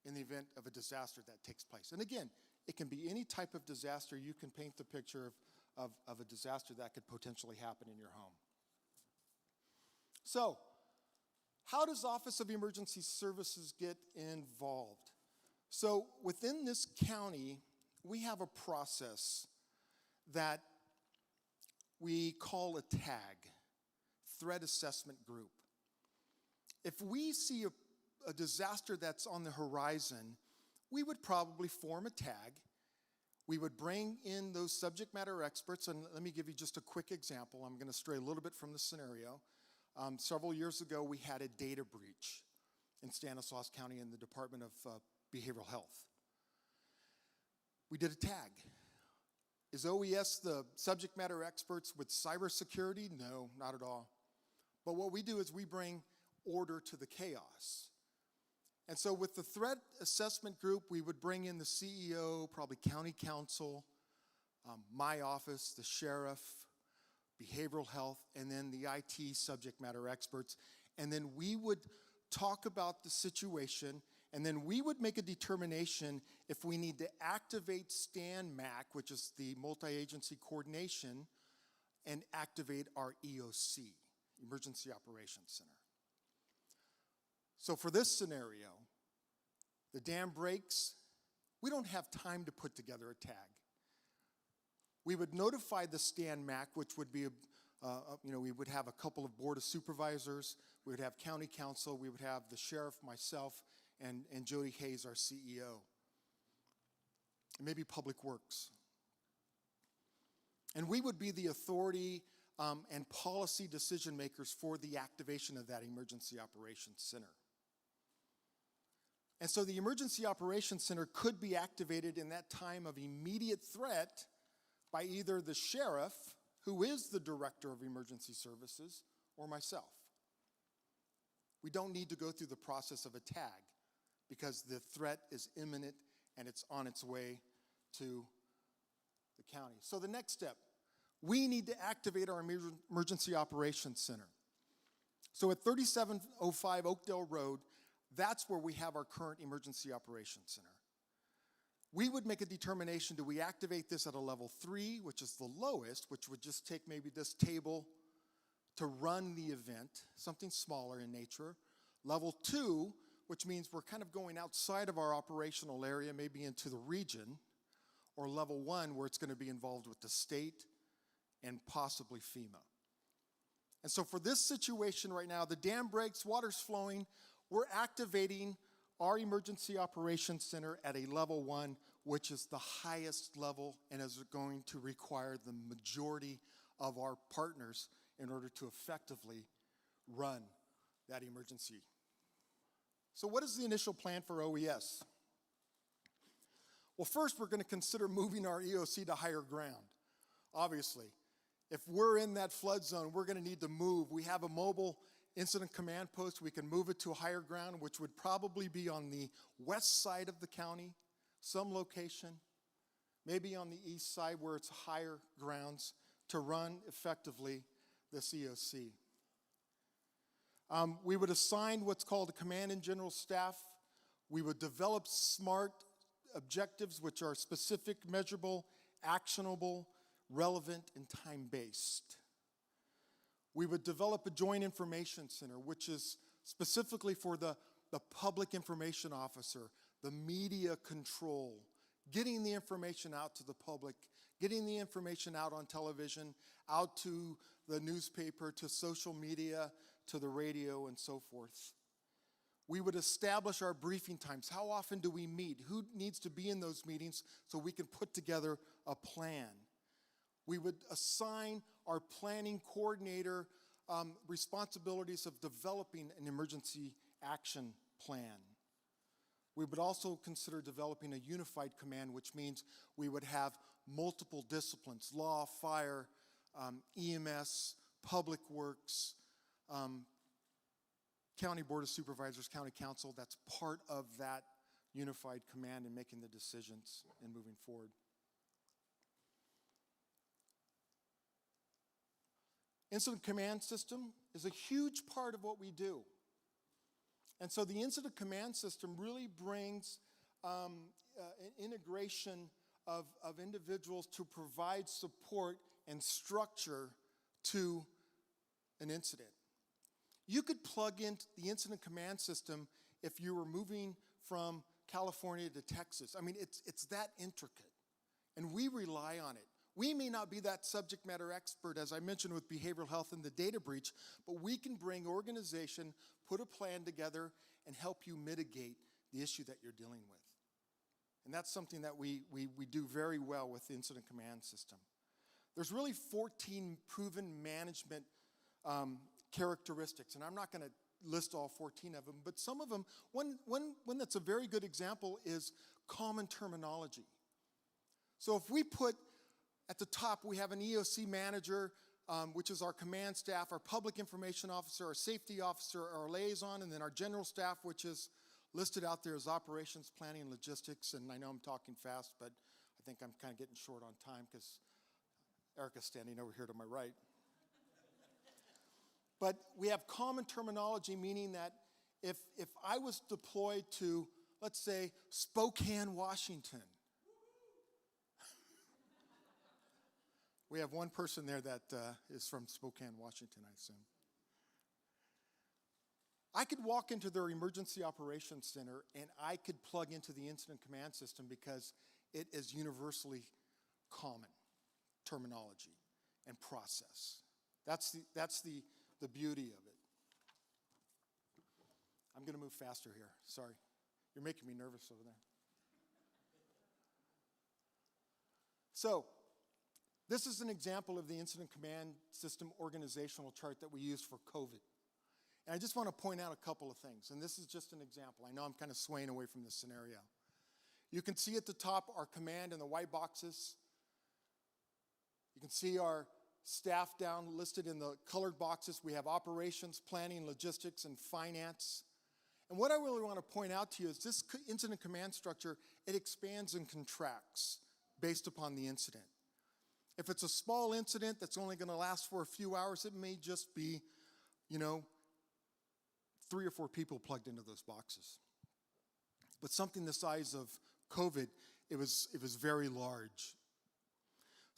in the event of a disaster that takes place. And again, it can be any type of disaster. You can paint the picture of a disaster that could potentially happen in your home. So, how does Office of Emergency Services get involved? So within this county, we have a process that we call a TAG, Threat Assessment Group. If we see a disaster that's on the horizon, we would probably form a TAG. We would bring in those subject matter experts, and let me give you just a quick example. I'm going to stray a little bit from the scenario. Several years ago, we had a data breach in Stanislaus County in the Department of Behavioral Health. We did a TAG. Is OES the subject matter experts with cybersecurity? No, not at all. But what we do is we bring order to the chaos. And so with the threat assessment group, we would bring in the CEO, probably county council, my office, the sheriff, behavioral health, and then the IT subject matter experts. And then we would talk about the situation, and then we would make a determination if we need to activate StanMac, which is the multi-agency coordination, and activate our EOC, Emergency Operations Center. So for this scenario, the dam breaks, we don't have time to put together a TAG. We would notify the StanMac, which would be, we would have a couple of board of supervisors, we would have county council, we would have the sheriff, myself, and Jody Hayes, our CEO. And maybe Public Works. And we would be the authority and policy decision makers for the activation of that Emergency Operations Center. And so the Emergency Operations Center could be activated in that time of immediate threat by either the sheriff, who is the director of emergency services, or myself. We don't need to go through the process of a TAG because the threat is imminent and it's on its way to the county. So the next step, we need to activate our Emergency Operations Center. So at 3705 Oakdale Road, that's where we have our current Emergency Operations Center. We would make a determination, do we activate this at a level 3, which is the lowest, which would just take maybe this table to run the event, something smaller in nature. Level 2, which means we're kind of going outside of our operational area, maybe into the region, or level 1, where it's going to be involved with the state and possibly FEMA. And so for this situation right now, the dam breaks, water's flowing, we're activating our Emergency Operations Center at a level 1, which is the highest level and is going to require the majority of our partners in order to effectively run that emergency. So what is the initial plan for OES? Well, first we're going to consider moving our EOC to higher ground. Obviously, if we're in that flood zone, we're going to need to move. We have a mobile incident command post. We can move it to a higher ground, which would probably be on the west side of the county, some location, maybe on the east side where it's higher grounds, to run effectively this EOC. We would assign what's called a command and general staff. We would develop SMART objectives, which are specific, measurable, actionable, relevant, and time-based. We would develop a joint information center, which is specifically for the public information officer, the media control, getting the information out to the public, getting the information out on television, out to the newspaper, to social media, to the radio, and so forth. We would establish our briefing times. How often do we meet? Who needs to be in those meetings so we can put together a plan? We would assign our planning coordinator responsibilities of developing an emergency action plan. We would also consider developing a unified command, which means we would have multiple disciplines: law, fire, EMS, public works, County Board of Supervisors, County Council. That's part of that unified command in making the decisions and moving forward. Incident command system is a huge part of what we do. And so the incident command system really brings an integration of individuals to provide support and structure to an incident. You could plug in the incident command system if you were moving from California to Texas. I mean, it's that intricate, and we rely on it. We may not be that subject matter expert, as I mentioned with behavioral health and the data breach, but we can bring organization, put a plan together, and help you mitigate the issue that you're dealing with. And that's something that we do very well with the incident command system. There's really 14 proven management characteristics, and I'm not going to list all 14 of them, but some of them, one that's a very good example is common terminology. So if we put at the top, we have an EOC manager, which is our command staff, our public information officer, our safety officer, our liaison, and then our general staff, which is listed out there as operations, planning, and logistics. And I know I'm talking fast, but I think I'm kind of getting short on time because Erica's standing over here to my right. But we have common terminology, meaning that if I was deployed to, let's say, Spokane, Washington, we have one person there that is from Spokane, Washington, I assume. I could walk into their emergency operations center and I could plug into the incident command system because it is universally common terminology and process. That's the beauty of it. I'm going to move faster here. Sorry. You're making me nervous over there. So, this is an example of the incident command system organizational chart that we use for COVID. And I just want to point out a couple of things. And this is just an example. I know I'm kind of swaying away from this scenario. You can see at the top our command in the white boxes. You can see our staff down listed in the colored boxes. We have operations, planning, logistics, and finance. And what I really want to point out to you is this incident command structure, it expands and contracts based upon the incident. If it's a small incident that's only going to last for a few hours, it may just be, 3 or 4 people plugged into those boxes. But something the size of COVID, it was very large.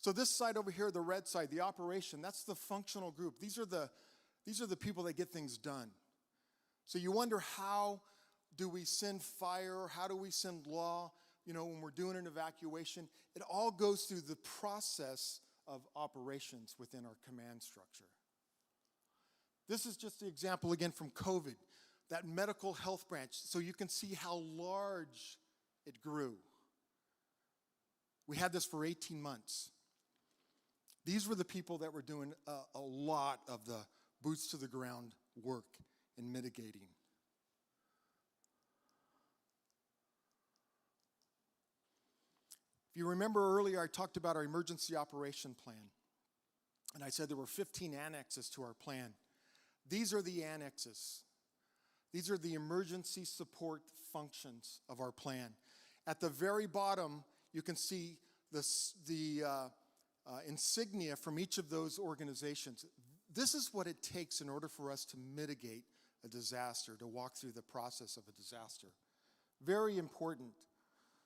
So this side over here, the red side, the operation, that's the functional group. These are the people that get things done. So you wonder, how do we send fire? How do we send law? When we're doing an evacuation, it all goes through the process of operations within our command structure. This is just the example again from COVID, that medical health branch, so you can see how large it grew. We had this for 18 months. These were the people that were doing a lot of the boots to the ground work in mitigating. If you remember earlier, I talked about our emergency operation plan. And I said there were 15 annexes to our plan. These are the annexes. These are the emergency support functions of our plan. At the very bottom, you can see the insignia from each of those organizations. this is what it takes in order for us to mitigate a disaster, to walk through the process of a disaster. Very important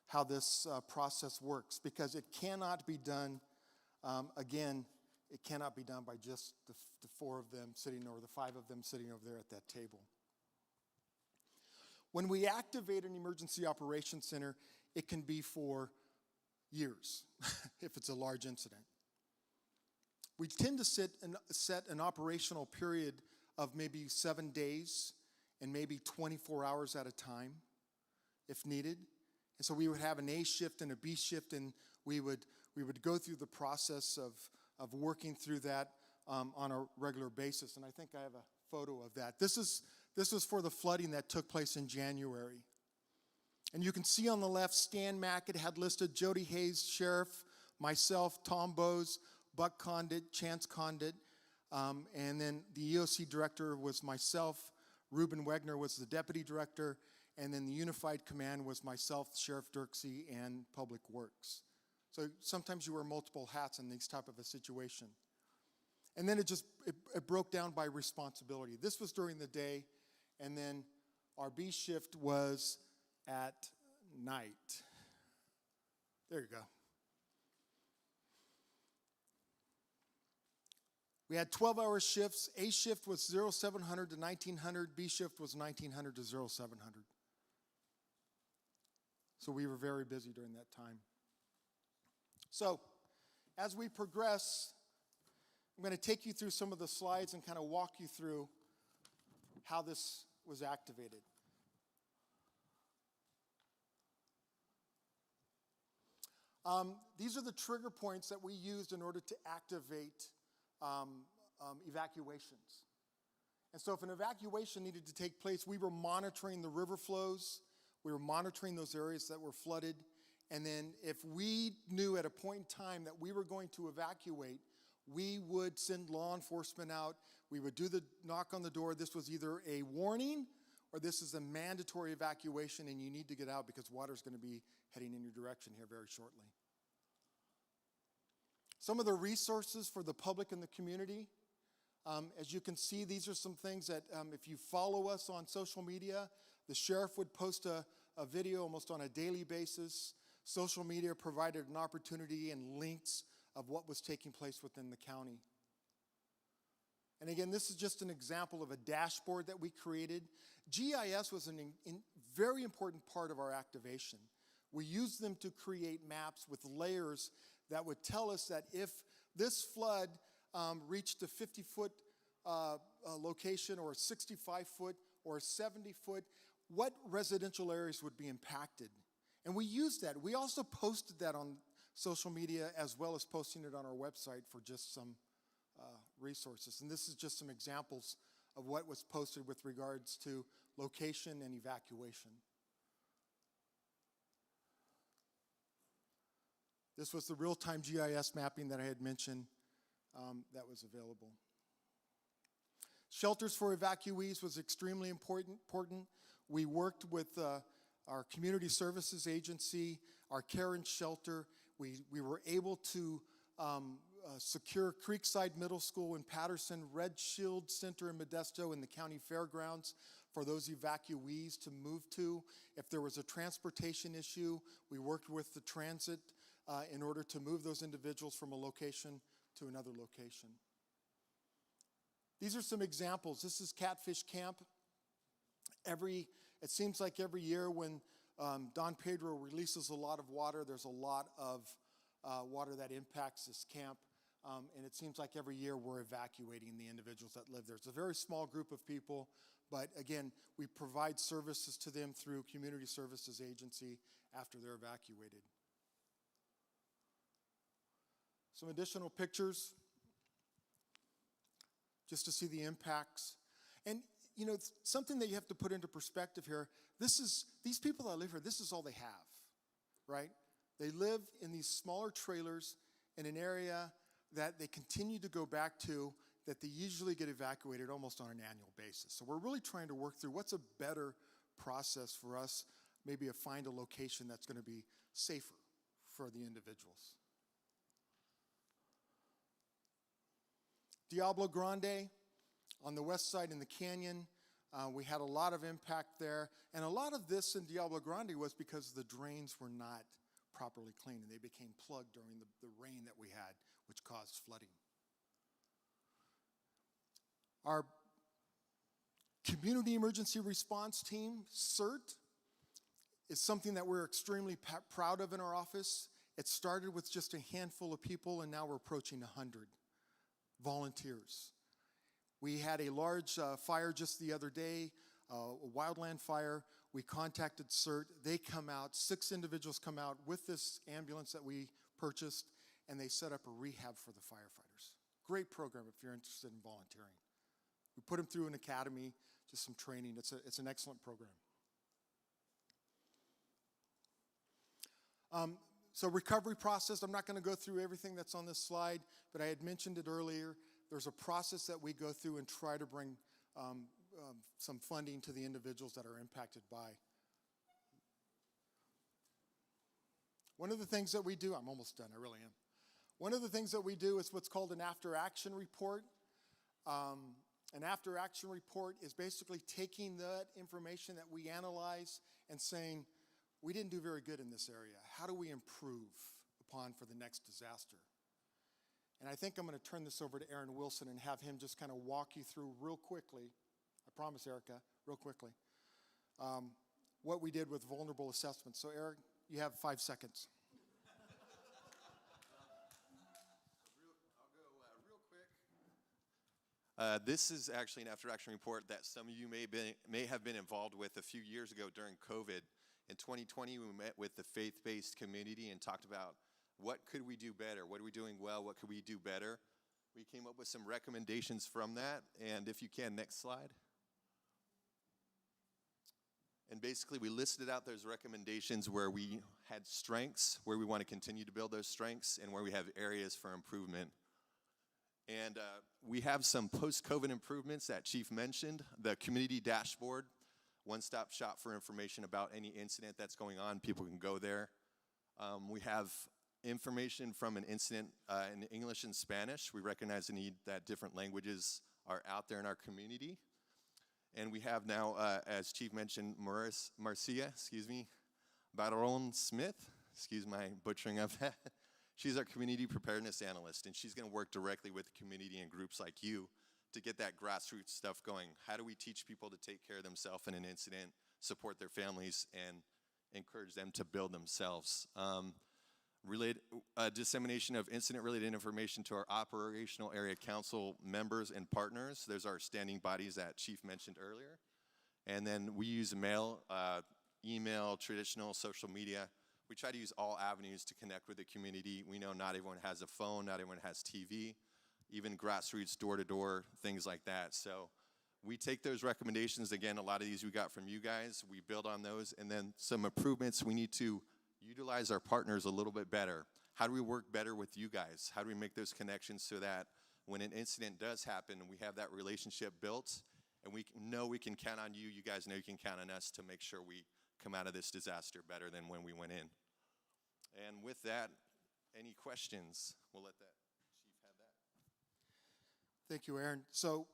how this process works, because it cannot be done, it cannot be done by just the four of them sitting, or the five of them sitting over there at that table. When we activate an emergency operations center, it can be for years if it's a large incident. We tend to set an operational period of maybe 7 days and maybe 24 hours at a time if needed. And so we would have an A shift and a B shift, and we would go through the process of working through that on a regular basis. And I think I have a photo of that. This was for the flooding that took place in January. And you can see on the left, Stan Mackett had listed Jody Hayes, Sheriff, myself, Tom Bowes, Buck Condit, Chance Condit, and then the EOC director was myself, Reuben Wegner was the deputy director, and then the Unified Command was myself, Sheriff Dirksey, and Public Works. So sometimes you wear multiple hats in this type of a situation. And then it broke down by responsibility. This was during the day, and then our B shift was at night. There you go. We had 12-hour shifts. A shift was 0700 to 1900. B shift was 1900 to 0700. So we were very busy during that time. So as we progress, I'm going to take you through some of the slides and kind of walk you through how this was activated. These are the trigger points that we used in order to activate evacuations. And so if an evacuation needed to take place, we were monitoring the river flows. We were monitoring those areas that were flooded. And then if we knew at a point in time that we were going to evacuate, we would send law enforcement out. We would do the knock on the door. This was either a warning or this is a mandatory evacuation, and you need to get out because water's going to be heading in your direction here very shortly. Some of the resources for the public and the community. As you can see, these are some things that if you follow us on social media, the sheriff would post a video almost on a daily basis. Social media provided an opportunity and links of what was taking place within the county. And again, this is just an example of a dashboard that we created. GIS was a very important part of our activation. We used them to create maps with layers that would tell us that if this flood reached a 50-foot location or a 65-foot or a 70-foot, what residential areas would be impacted? And we used that. We also posted that on social media as well as posting it on our website for just some resources. And this is just some examples of what was posted with regards to location and evacuation. This was the real-time GIS mapping that I had mentioned that was available. Shelters for evacuees was extremely important. We worked with our community services agency, our care and shelter. We were able to secure Creekside Middle School in Patterson, Red Shield Center in Modesto, and the county fairgrounds for those evacuees to move to. If there was a transportation issue, we worked with the transit in order to move those individuals from a location to another location. These are some examples. This is Catfish Camp. It seems like every year when Don Pedro releases a lot of water, there's a lot of water that impacts this camp. And it seems like every year we're evacuating the individuals that live there. It's a very small group of people, but again, we provide services to them through Community Services Agency after they're evacuated. Some additional pictures just to see the impacts. And you know, something that you have to put into perspective here, these people that live here, this is all they have, right? They live in these smaller trailers in an area that they continue to go back to, that they usually get evacuated almost on an annual basis. So we're really trying to work through what's a better process for us, maybe find a location that's going to be safer for the individuals. Diablo Grande on the west side in the canyon. We had a lot of impact there. And a lot of this in Diablo Grande was because the drains were not properly cleaned, and they became plugged during the rain that we had, which caused flooding. Our Community Emergency Response Team, CERT, is something that we're extremely proud of in our office. It started with just a handful of people, and now we're approaching 100 volunteers. We had a large fire just the other day, a wildland fire. We contacted CERT. They come out, 6 individuals come out with this ambulance that we purchased, and they set up a rehab for the firefighters. Great program if you're interested in volunteering. We put them through an academy, just some training. It's an excellent program. So recovery process, I'm not going to go through everything that's on this slide, but I had mentioned it earlier. There's a process that we go through and try to bring some funding to the individuals that are impacted by. One of the things that we do, I'm almost done, I really am. One of the things that we do is what's called an after-action report. An after-action report is basically taking that information that we analyze and saying, we didn't do very good in this area. How do we improve upon for the next disaster? And I think I'm going to turn this over to Aaron Wilson and have him just kind of walk you through real quickly, I promise, Erica, real quickly, what we did with vulnerable assessments. So, Eric, you have 5 seconds. This is actually an after-action report that some of you may have been involved with a few years ago during COVID. In 2020, we met with the faith-based community and talked about what could we do better? What are we doing well? What could we do better? We came up with some recommendations from that, and if you can, next slide. And basically, we listed out those recommendations where we had strengths, where we want to continue to build those strengths, and where we have areas for improvement. And we have some post-COVID improvements that Chief mentioned. The community dashboard, one-stop shop for information about any incident that's going on. People can go there. We have information from an incident in English and Spanish. We recognize the need that different languages are out there in our community. And we have now, as Chief mentioned, Marcia, Barron Smith, excuse my butchering of that. She's our community preparedness analyst, and she's going to work directly with the community and groups like you to get that grassroots stuff going. How do we teach people to take care of themselves in an incident, support their families, and encourage them to build themselves? Dissemination of incident-related information to our operational area council members and partners. There's our standing bodies that Chief mentioned earlier. And then we use mail, email, traditional social media. We try to use all avenues to connect with the community. We know not everyone has a phone, not everyone has TV, even grassroots, door-to-door, things like that. So we take those recommendations. Again, a lot of these we got from you guys. We build on those. And then some improvements, we need to utilize our partners a little bit better. How do we work better with you guys? How do we make those connections so that when an incident does happen, we have that relationship built, and we know we can count on you. You guys know you can count on us to make sure we come out of this disaster better than when we went in. And with that, any questions? We'll let that Chief have that. Thank you, Aaron. So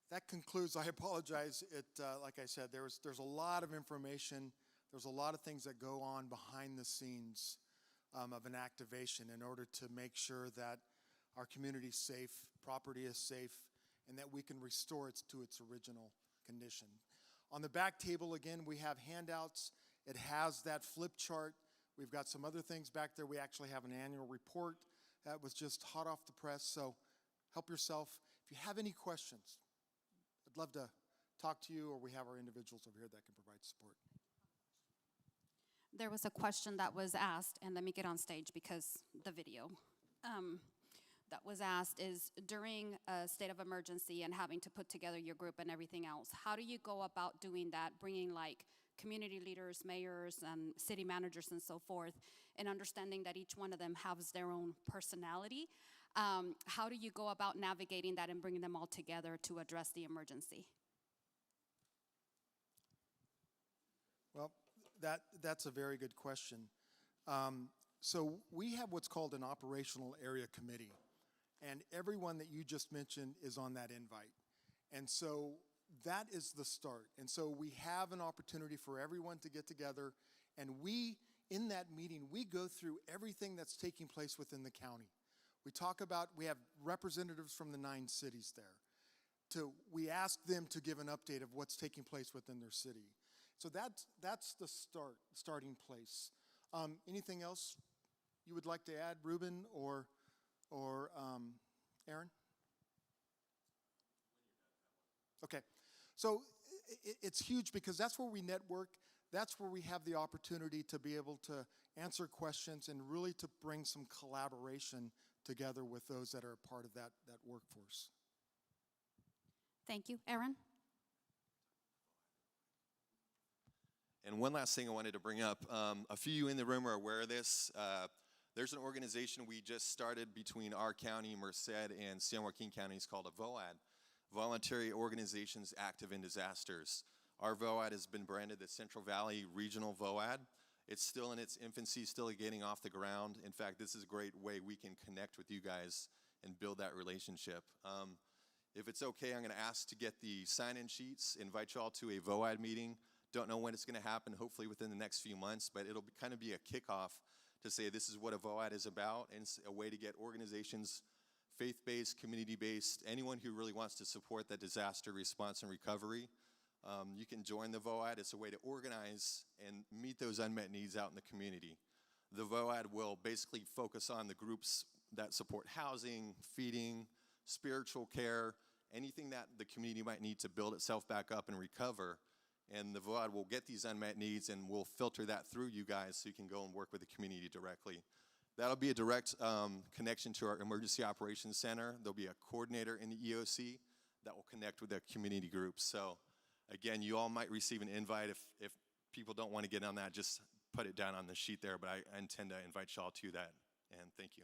that concludes. I apologize. Like I said, there's a lot of information. There's a lot of things that go on behind the scenes of an activation in order to make sure that our community is safe, property is safe, and that we can restore it to its original condition. On the back table, again, we have handouts. It has that flip chart. We've got some other things back there. We actually have an annual report that was just hot off the press, so help yourself. If you have any questions, I'd love to talk to you, or we have our individuals over here that can provide support. There was a question that was asked, and let me get on stage because the video that was asked is, during a state of emergency and having to put together your group and everything else, how do you go about doing that, bringing like community leaders, mayors, and city managers and so forth, and understanding that each one of them has their own personality? How do you go about navigating that and bringing them all together to address the emergency? Well, that's a very good question. So we have what's called an operational area committee. And everyone that you just mentioned is on that invite. And so that is the start. And so we have an opportunity for everyone to get together, and in that meeting, we go through everything that's taking place within the county. We have representatives from the 9 cities there. We ask them to give an update of what's taking place within their city. So that's the starting place. Anything else you would like to add, Ruben or Aaron? Okay, so it's huge because that's where we network. That's where we have the opportunity to be able to answer questions and really to bring some collaboration together with those that are a part of that workforce. Thank you. Aaron? And one last thing I wanted to bring up, a few of you in the room are aware of this. There's an organization we just started between our county, Merced, and San Joaquin counties called a VOAD, Voluntary Organizations Active in Disasters. Our VOAD has been branded the Central Valley Regional VOAD. It's still in its infancy, still getting off the ground. In fact, this is a great way we can connect with you guys and build that relationship. If it's okay, I'm going to ask to get the sign-in sheets, invite you all to a VOAD meeting. Don't know when it's going to happen, hopefully within the next few months, but it'll kind of be a kickoff to say this is what a VOAD is about, and it's a way to get organizations, faith-based, community-based, anyone who really wants to support that disaster response and recovery. You can join the VOAD. It's a way to organize and meet those unmet needs out in the community. The VOAD will basically focus on the groups that support housing, feeding, spiritual care, anything that the community might need to build itself back up and recover. And the VOAD will get these unmet needs, and we'll filter that through you guys so you can go and work with the community directly. That'll be a direct connection to our Emergency Operations Center. There'll be a coordinator in the EOC that will connect with the community groups. So again, you all might receive an invite. If people don't want to get on that, just put it down on the sheet there, but I intend to invite y'all to that, and thank you.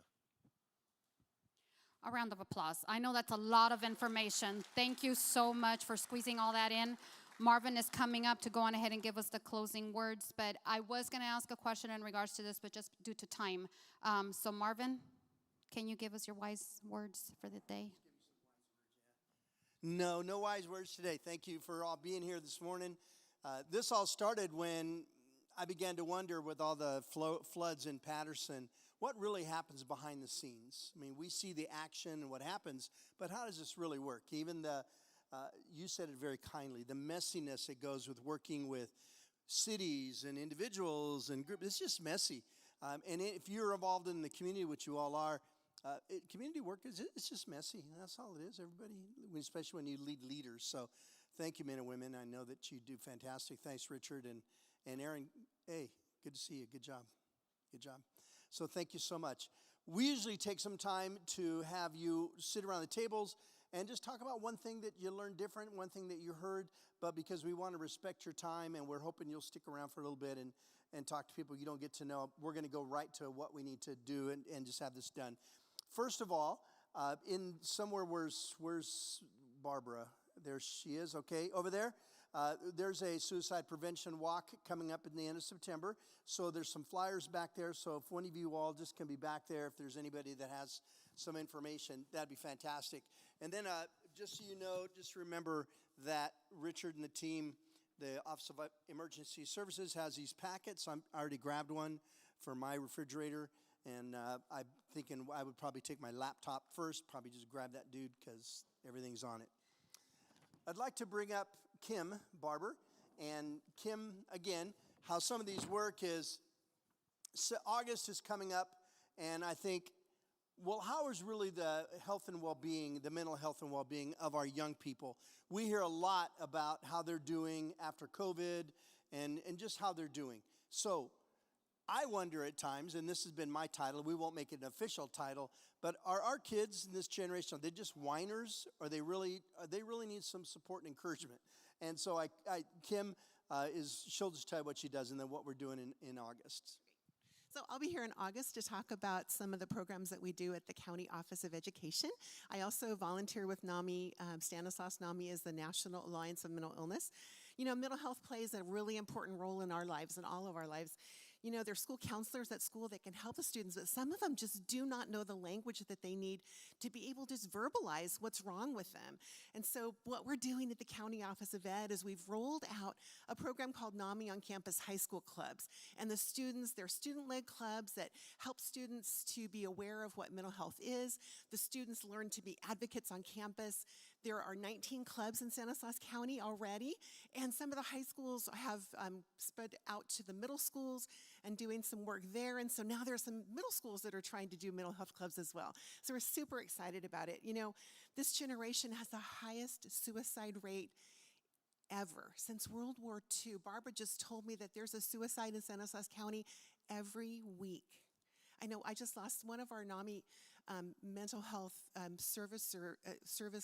A round of applause. I know that's a lot of information. Thank you so much for squeezing all that in. Marvin is coming up to go on ahead and give us the closing words, but I was going to ask a question in regards to this, but just due to time. So Marvin, can you give us your wise words for the day? No wise words today. Thank you for all being here this morning. This all started when I began to wonder with all the floods in Patterson, what really happens behind the scenes? I mean, we see the action and what happens, but how does this really work? Even you said it very kindly, the messiness that goes with working with cities and individuals and groups, it's just messy. And if you're involved in the community, which you all are, community work, it's just messy. That's all it is, everybody, especially when you lead leaders. So thank you, men and women. I know that you do fantastic. Thanks, Richard. And Aaron, hey, good to see you. Good job. Good job. So thank you so much. We usually take some time to have you sit around the tables and just talk about one thing that you learned different, one thing that you heard, but because we want to respect your time and we're hoping you'll stick around for a little bit and talk to people you don't get to know, we're going to go right to what we need to do and just have this done. First of all, in somewhere, where's Barbara? There she is, okay, over there. There's a suicide prevention walk coming up in the end of September. So there's some flyers back there. So if one of you all just can be back there, if there's anybody that has some information, that'd be fantastic. And then just so you know, just remember that Richard and the team, the Office of Emergency Services, has these packets. I already grabbed one for my refrigerator. And I'm thinking I would probably take my laptop first, probably just grab that dude because everything's on it. I'd like to bring up Kim Barber. And Kim, again, how some of these work is, so August is coming up, and I think, well, how is really the health and well-being, the mental health and well-being of our young people? We hear a lot about how they're doing after COVID and just how they're doing. So I wonder at times, and this has been my title, we won't make it an official title, but are our kids in this generation, are they just whiners? Or they really need some support and encouragement? And so Kim she'll just tell you what she does and then what we're doing in August. So I'll be here in August to talk about some of the programs that we do at the County Office of Education. I also volunteer with NAMI. Stanislaus NAMI is the National Alliance of Mental Illness. You know, mental health plays a really important role in our lives, in all of our lives. You know, there's school counselors at school that can help the students, but some of them just do not know the language that they need to be able to just verbalize what's wrong with them. And so what we're doing at the County Office of Ed is we've rolled out a program called NAMI on Campus High School Clubs. And the students, they're student-led clubs that help students to be aware of what mental health is. The students learn to be advocates on campus. There are 19 clubs in Stanislaus County already, and some of the high schools have spread out to the middle schools and doing some work there. And so now there are some middle schools that are trying to do mental health clubs as well. So we're super excited about it. You know, this generation has the highest suicide rate ever since World War II. Barbara just told me that there's a suicide in Stanislaus County every week. I know I just lost one of our NAMI mental health service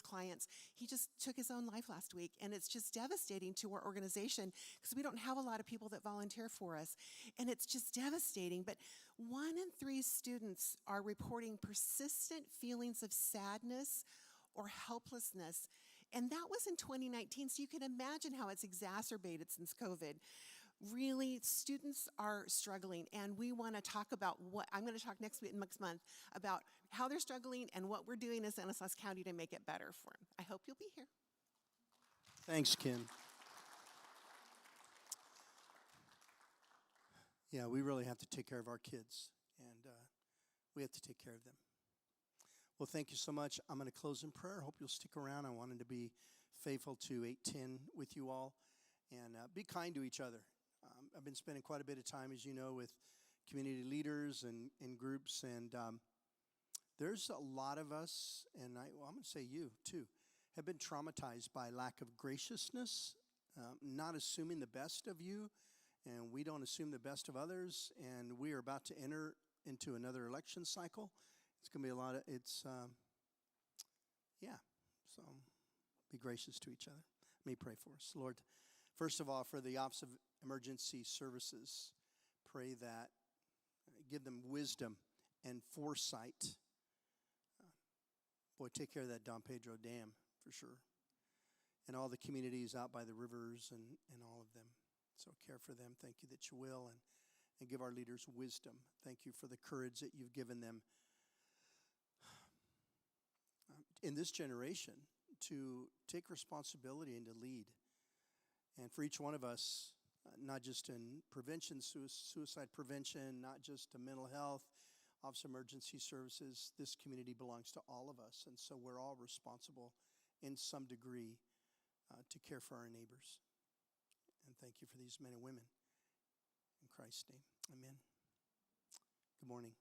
clients. He just took his own life last week, and it's just devastating to our organization because we don't have a lot of people that volunteer for us, and it's just devastating. But 1 in 3 students are reporting persistent feelings of sadness or helplessness, and that was in 2019, so you can imagine how it's exacerbated since COVID. Really, students are struggling, and we want to talk about what I'm going to talk next month about how they're struggling and what we're doing in Stanislaus County to make it better for them. I hope you'll be here. Thanks, Kim. Yeah, we really have to take care of our kids, and we have to take care of them. Well, thank you so much. I'm going to close in prayer. Hope you'll stick around. I wanted to be faithful to 8:10 with you all, and be kind to each other. I've been spending quite a bit of time, as you know, with community leaders and in groups, and there's a lot of us, and I'm going to say you too, have been traumatized by lack of graciousness, not assuming the best of you, and we don't assume the best of others, and we are about to enter into another election cycle. It's going to be a lot of, so be gracious to each other. Let me pray for us. Lord, first of all, for the Office of Emergency Services, pray that give them wisdom and foresight. Boy, take care of that Don Pedro Dam for sure. And all the communities out by the rivers and all of them. So care for them. Thank you that you will. And give our leaders wisdom. Thank you for the courage that you've given them in this generation to take responsibility and to lead. And for each one of us, not just in prevention, suicide prevention, not just to mental health, Office of Emergency Services, this community belongs to all of us. And so we're all responsible in some degree to care for our neighbors. And thank you for these men and women. In Christ's name, amen. Good morning.